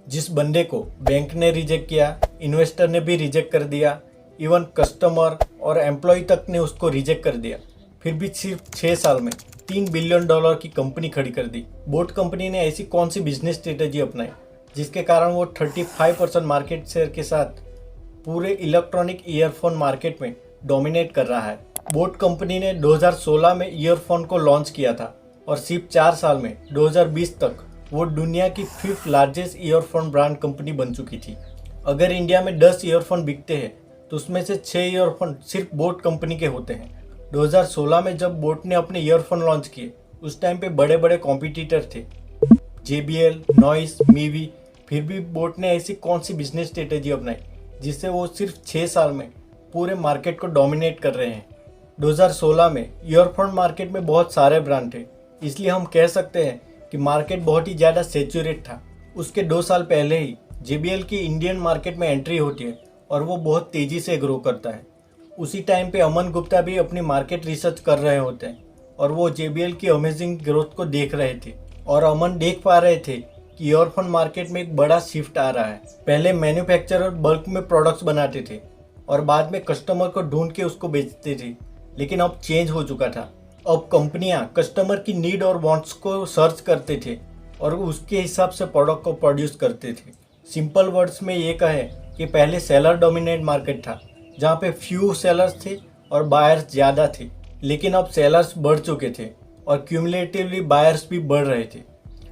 जिस बंदे को बैंक ने रिजेक्ट किया, इन्वेस्टर ने भी रिजेक्ट कर दिया, इवन कस्टमर और एम्प्लॉय तक ने उसको रिजेक्ट कर दिया, फिर भी सिर्फ 6 साल में $3 बिलियन की कंपनी खड़ी कर दी। बोट कंपनी ने ऐसी कौन सी बिजनेस स्ट्रेटेजी अपनाई जिसके कारण वो 35% मार्केट शेयर के साथ पूरे इलेक्ट्रॉनिक ईयरफोन मार्केट में डोमिनेट कर रहा है। बोट कंपनी ने 2016 में ईयरफोन को लॉन्च किया था और सिर्फ 4 साल में 2020 तक वो दुनिया की 5th largest earphone brand company बन चुकी थी। अगर इंडिया में 10 ईयरफोन बिकते हैं तो उसमें से 6 ईयरफोन सिर्फ बोट कंपनी के होते हैं। 2016 में जब बोट ने अपने ईयरफोन लॉन्च किए उस टाइम पे बड़े बड़े कॉम्पिटिटर थे, JBL, नॉइस, मीवी। फिर भी बोट ने ऐसी कौन सी बिजनेस स्ट्रेटेजी अपनाई जिससे वो सिर्फ 6 साल में पूरे मार्केट को डोमिनेट कर रहे हैं। 2016 में ईयरफोन मार्केट में बहुत सारे ब्रांड थे, इसलिए हम कह सकते हैं कि मार्केट बहुत ही ज़्यादा सेचुरेट था। उसके 2 साल पहले ही JBL की इंडियन मार्केट में एंट्री होती है और वो बहुत तेज़ी से ग्रो करता है। उसी टाइम पे अमन गुप्ता भी अपनी मार्केट रिसर्च कर रहे होते हैं और वो JBL की अमेजिंग ग्रोथ को देख रहे थे और अमन देख पा रहे थे कि ईयरफोन मार्केट में एक बड़ा शिफ्ट आ रहा है। पहले मैन्युफैक्चरर बल्क में प्रोडक्ट्स बनाते थे और बाद में कस्टमर को ढूंढ के उसको बेचते थे, लेकिन अब चेंज हो चुका था। अब कंपनियां कस्टमर की नीड और वांट्स को सर्च करते थे और उसके हिसाब से प्रोडक्ट को प्रोड्यूस करते थे। सिंपल वर्ड्स में ये कहें कि पहले सेलर डोमिनेट मार्केट था जहाँ पे फ्यू सेलर्स थे और बायर्स ज़्यादा थे, लेकिन अब सेलर्स बढ़ चुके थे और क्यूमुलेटिवली बायर्स भी बढ़ रहे थे।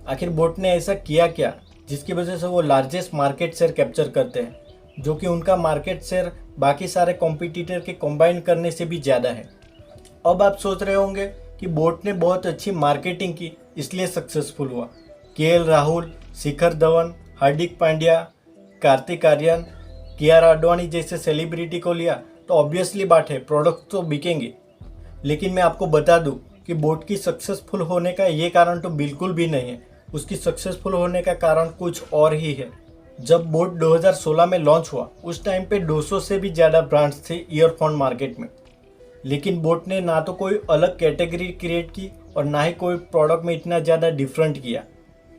आखिर बोट ने ऐसा किया क्या जिसकी वजह से वो लार्जेस्ट मार्केट शेयर कैप्चर करते हैं, जो कि उनका मार्केट शेयर बाकी सारे कॉम्पिटिटर के कंबाइन करने से भी ज़्यादा है। अब आप सोच रहे होंगे कि बोट ने बहुत अच्छी मार्केटिंग की इसलिए सक्सेसफुल हुआ। KL राहुल, शिखर धवन, हार्दिक पांड्या, कार्तिक आर्यन, कियारा आडवाणी जैसे सेलिब्रिटी को लिया तो ऑब्वियसली बात है प्रोडक्ट तो बिकेंगे। लेकिन मैं आपको बता दूं कि बोट की सक्सेसफुल होने का ये कारण तो बिल्कुल भी नहीं है। उसकी सक्सेसफुल होने का कारण कुछ और ही है। जब बोट 2016 में लॉन्च हुआ उस टाइम पे 200 से भी ज़्यादा ब्रांड्स थे ईयरफोन मार्केट में, लेकिन बोट ने ना तो कोई अलग कैटेगरी क्रिएट की और ना ही कोई प्रोडक्ट में इतना ज़्यादा डिफरेंट किया।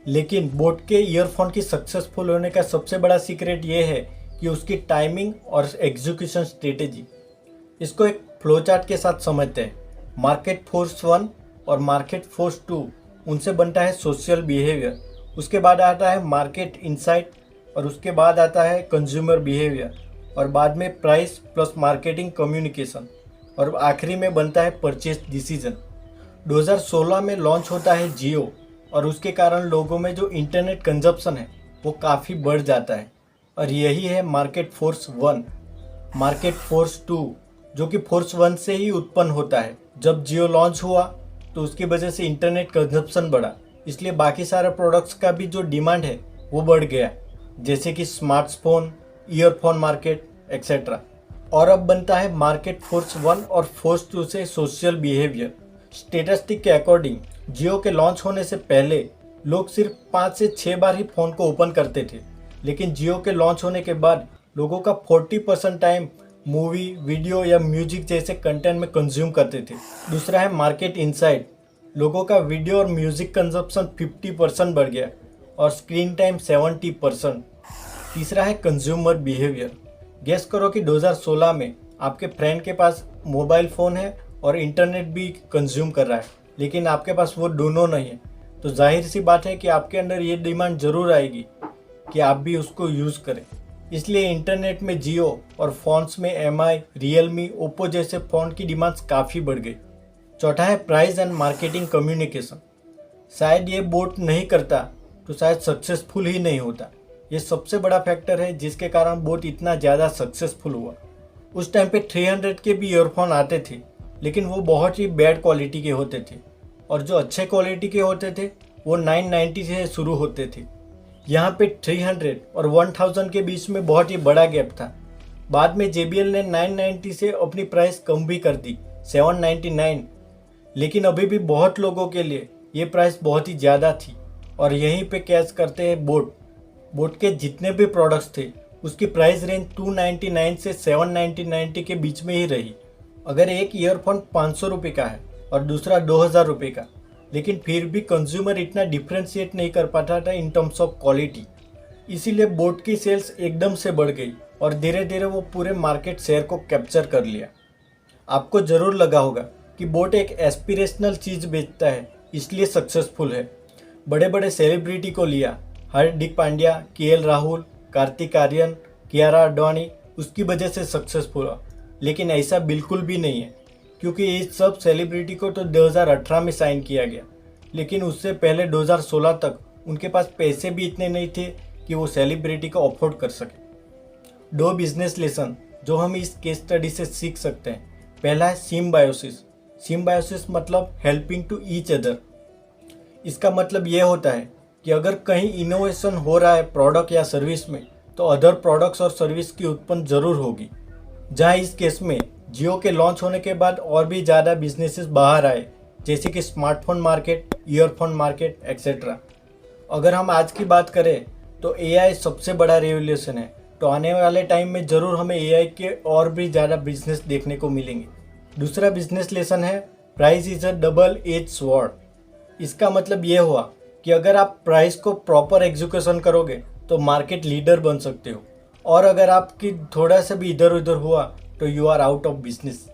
लेकिन बोट के ईयरफोन की सक्सेसफुल होने का सबसे बड़ा सीक्रेट ये है कि उसकी टाइमिंग और एग्जीक्यूशन स्ट्रेटेजी। इसको एक फ्लो चार्ट के साथ समझते हैं। मार्केट फोर्स 1 और मार्केट फोर्स 2, उनसे बनता है सोशल बिहेवियर। उसके बाद आता है मार्केट इनसाइट और उसके बाद आता है कंज्यूमर बिहेवियर और बाद में प्राइस प्लस मार्केटिंग कम्युनिकेशन और आखिरी में बनता है परचेज डिसीजन। 2016 में लॉन्च होता है जियो और उसके कारण लोगों में जो इंटरनेट कंजप्शन है वो काफ़ी बढ़ जाता है और यही है मार्केट फोर्स 1। मार्केट फोर्स 2 जो कि फोर्स 1 से ही उत्पन्न होता है। जब जियो लॉन्च हुआ तो उसकी वजह से इंटरनेट कंजप्शन बढ़ा, इसलिए बाकी सारे प्रोडक्ट्स का भी जो डिमांड है वो बढ़ गया, जैसे कि स्मार्टफोन, ईयरफोन मार्केट एक्सेट्रा। और अब बनता है मार्केट फोर्स 1 और फोर्स 2 से सोशल बिहेवियर। स्टेटिस्टिक के अकॉर्डिंग जियो के लॉन्च होने से पहले लोग सिर्फ 5 से 6 बार ही फ़ोन को ओपन करते थे, लेकिन जियो के लॉन्च होने के बाद लोगों का 40% टाइम मूवी, वीडियो या म्यूजिक जैसे कंटेंट में कंज्यूम करते थे। दूसरा है मार्केट इनसाइट। लोगों का वीडियो और म्यूजिक कंजप्शन 50% बढ़ गया और स्क्रीन टाइम 70%। तीसरा है कंज्यूमर बिहेवियर। गेस करो कि 2016 में आपके फ्रेंड के पास मोबाइल फ़ोन है और इंटरनेट भी कंज्यूम कर रहा है, लेकिन आपके पास वो दोनों नहीं है, तो जाहिर सी बात है कि आपके अंदर ये डिमांड ज़रूर आएगी कि आप भी उसको यूज़ करें। इसलिए इंटरनेट में जियो और फ़ोन्स में MI, रियलमी, ओप्पो जैसे फ़ोन की डिमांड्स काफ़ी बढ़ गई। चौथा है प्राइस एंड मार्केटिंग कम्युनिकेशन। शायद ये बोट नहीं करता तो शायद सक्सेसफुल ही नहीं होता। ये सबसे बड़ा फैक्टर है जिसके कारण बोट इतना ज़्यादा सक्सेसफुल हुआ। उस टाइम पे 300 के भी ईयरफोन आते थे, लेकिन वो बहुत ही बैड क्वालिटी के होते थे और जो अच्छे क्वालिटी के होते थे वो 990 से शुरू होते थे। यहाँ पे 300 और 1000 के बीच में बहुत ही बड़ा गैप था। बाद में JBL ने 990 से अपनी प्राइस कम भी कर दी, 799, लेकिन अभी भी बहुत लोगों के लिए ये प्राइस बहुत ही ज़्यादा थी और यहीं पे कैच करते हैं बोट। बोट के जितने भी प्रोडक्ट्स थे उसकी प्राइस रेंज 299 से 799 के बीच में ही रही। अगर एक ईयरफोन 500 रुपये का है और दूसरा 2000 रुपये का, लेकिन फिर भी कंज्यूमर इतना डिफ्रेंशिएट नहीं कर पाता था इन टर्म्स ऑफ क्वालिटी। इसीलिए बोट की सेल्स एकदम से बढ़ गई और धीरे धीरे वो पूरे मार्केट शेयर को कैप्चर कर लिया। आपको ज़रूर लगा होगा कि बोट एक एस्पिरेशनल चीज़ बेचता है इसलिए सक्सेसफुल है। बड़े बड़े सेलिब्रिटी को लिया, हार्दिक पांड्या, केएल राहुल, कार्तिक आर्यन, कियारा आडवाणी उसकी वजह से सक्सेसफुल हुआ। लेकिन ऐसा बिल्कुल भी नहीं है, क्योंकि ये सब सेलिब्रिटी को तो 2018 में साइन किया गया, लेकिन उससे पहले 2016 तक उनके पास पैसे भी इतने नहीं थे कि वो सेलिब्रिटी को अफोर्ड कर सके। 2 बिजनेस लेसन जो हम इस केस स्टडी से सीख सकते हैं। पहला है सिम्बायोसिस। सिम्बायोसिस मतलब हेल्पिंग टू ईच अदर। इसका मतलब ये होता है कि अगर कहीं इनोवेशन हो रहा है प्रोडक्ट या सर्विस में, तो अदर प्रोडक्ट्स और सर्विस की उत्पन्न जरूर होगी। जहाँ इस केस में जियो के लॉन्च होने के बाद और भी ज़्यादा बिजनेसेस बाहर आए, जैसे कि smartphone market, earphone market etcetera. अगर हम आज की बात करें तो एआई सबसे बड़ा रेवोल्यूशन है, तो आने वाले टाइम में ज़रूर हमें एआई के और भी ज़्यादा बिजनेस देखने को मिलेंगे। दूसरा बिजनेस लेसन है price is a double edge sword. इसका मतलब ये हुआ कि अगर आप प्राइस को प्रॉपर एग्जीक्यूशन करोगे तो मार्केट लीडर बन सकते हो, और अगर आपकी थोड़ा सा भी इधर उधर हुआ तो you are out of business.